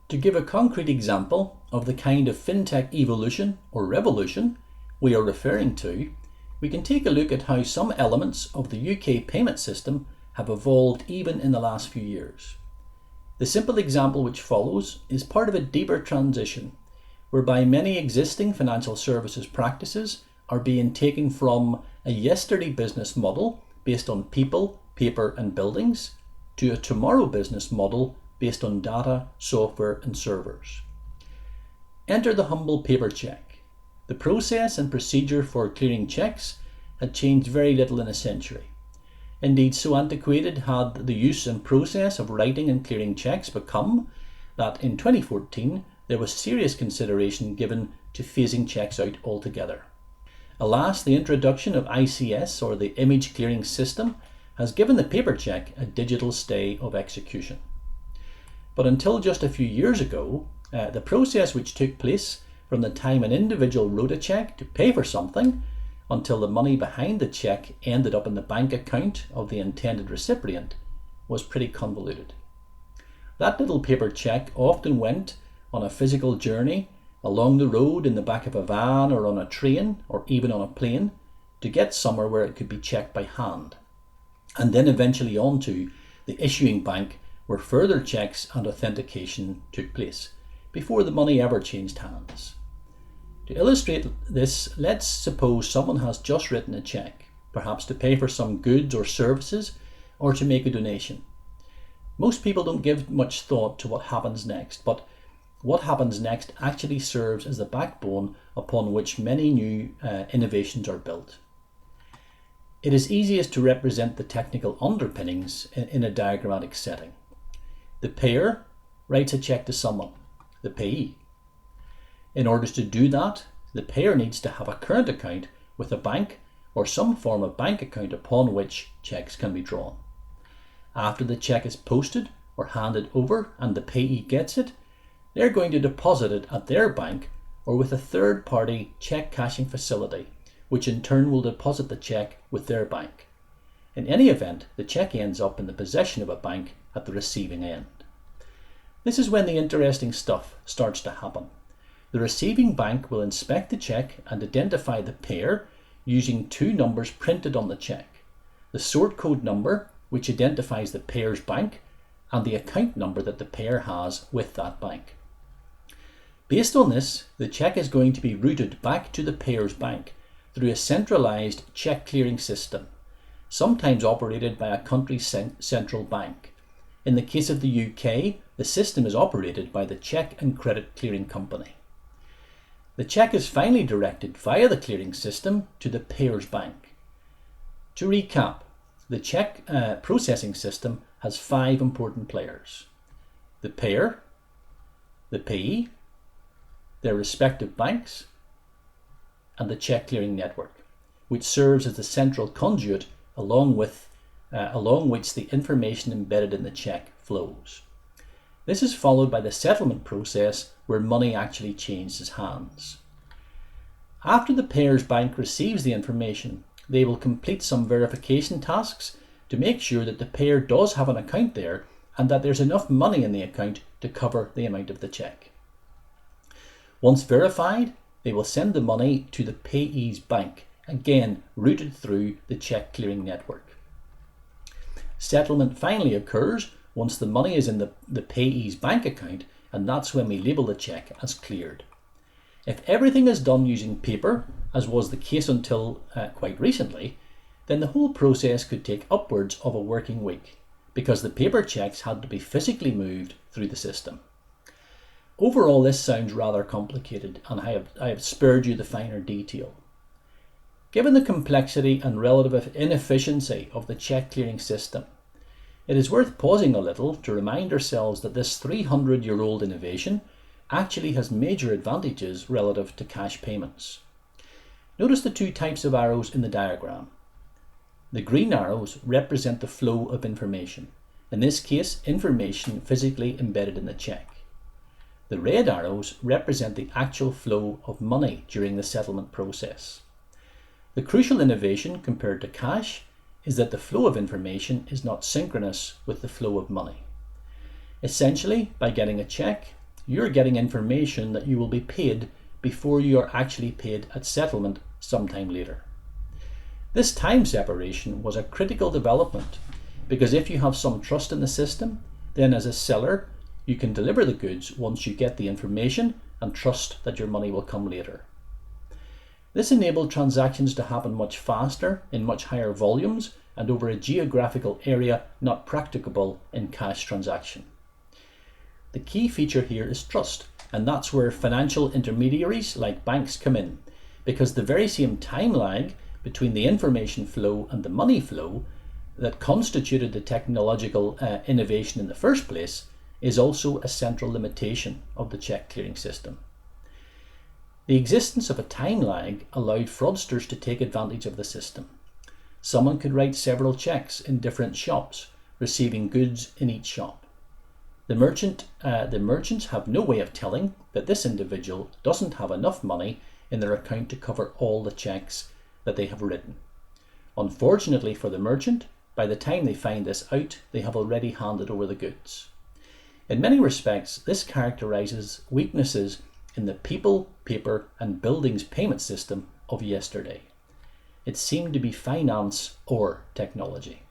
To give a concrete example of the kind of FinTech evolution or revolution we are referring to, we can take a look at how some elements of the UK payment system have evolved even in the last few years. The simple example which follows is part of a deeper transition whereby many existing financial services practices are being taken from a yesterday business model based on people, paper and buildings to a tomorrow business model based on data, software and servers. Enter the humble paper cheque. The process and procedure for clearing cheques had changed very little in a century. Indeed, so antiquated had the use and process of writing and clearing cheques become that in 2014 there was serious consideration given to phasing cheques out altogether. Alas, the introduction of ICS, or the Image Clearing System, has given the paper cheque a digital stay of execution. But until just a few years ago, the process which took place from the time an individual wrote a cheque to pay for something until the money behind the cheque ended up in the bank account of the intended recipient was pretty convoluted. That little paper cheque often went on a physical journey along the road in the back of a van or on a train or even on a plane to get somewhere where it could be checked by hand, and then eventually on to the issuing bank where further checks and authentication took place before the money ever changed hands. To illustrate this, let's suppose someone has just written a cheque, perhaps to pay for some goods or services or to make a donation. Most people don't give much thought to what happens next, but what happens next actually serves as the backbone upon which many new innovations are built. It is easiest to represent the technical underpinnings in a diagrammatic setting. The payer writes a cheque to someone, the payee. In order to do that, the payer needs to have a current account with a bank or some form of bank account upon which cheques can be drawn. After the cheque is posted or handed over and the payee gets it, they're going to deposit it at their bank or with a third-party cheque cashing facility, which in turn will deposit the cheque with their bank. In any event, the cheque ends up in the possession of a bank at the receiving end. This is when the interesting stuff starts to happen. The receiving bank will inspect the cheque and identify the payer using two numbers printed on the cheque: the sort code number, which identifies the payer's bank, and the account number that the payer has with that bank. Based on this, the cheque is going to be routed back to the payer's bank through a centralised cheque clearing system, sometimes operated by a country's central bank. In the case of the UK, the system is operated by the Cheque and Credit Clearing Company. The cheque is finally directed via the clearing system to the payer's bank. To recap, the cheque processing system has 5 important players: the payer, the payee, their respective banks, and the cheque clearing network, which serves as the central conduit along which the information embedded in the cheque flows. This is followed by the settlement process where money actually changes hands. After the payer's bank receives the information, they will complete some verification tasks to make sure that the payer does have an account there and that there's enough money in the account to cover the amount of the cheque. Once verified, they will send the money to the payee's bank, again routed through the cheque clearing network. Settlement finally occurs once the money is in the payee's bank account, and that's when we label the cheque as cleared. If everything is done using paper, as was the case until quite recently, then the whole process could take upwards of a working week, because the paper cheques had to be physically moved through the system. Overall, this sounds rather complicated, and I have spared you the finer detail. Given the complexity and relative inefficiency of the cheque clearing system, it is worth pausing a little to remind ourselves that this 300-year-old innovation actually has major advantages relative to cash payments. Notice the 2 types of arrows in the diagram. The green arrows represent the flow of information, in this case information physically embedded in the cheque. The red arrows represent the actual flow of money during the settlement process. The crucial innovation compared to cash is that the flow of information is not synchronous with the flow of money. Essentially, by getting a cheque, you're getting information that you will be paid before you are actually paid at settlement sometime later. This time separation was a critical development because if you have some trust in the system, then as a seller, you can deliver the goods once you get the information and trust that your money will come later. This enabled transactions to happen much faster, in much higher volumes, and over a geographical area not practicable in cash transaction. The key feature here is trust, and that's where financial intermediaries like banks come in, because the very same time lag between the information flow and the money flow that constituted the technological innovation in the first place is also a central limitation of the check clearing system. The existence of a time lag allowed fraudsters to take advantage of the system. Someone could write several checks in different shops, receiving goods in each shop. The merchants have no way of telling that this individual doesn't have enough money in their account to cover all the checks that they have written. Unfortunately for the merchant, by the time they find this out, they have already handed over the goods. In many respects, this characterizes weaknesses in the people, paper, and buildings payment system of yesterday. It seemed to be finance or technology.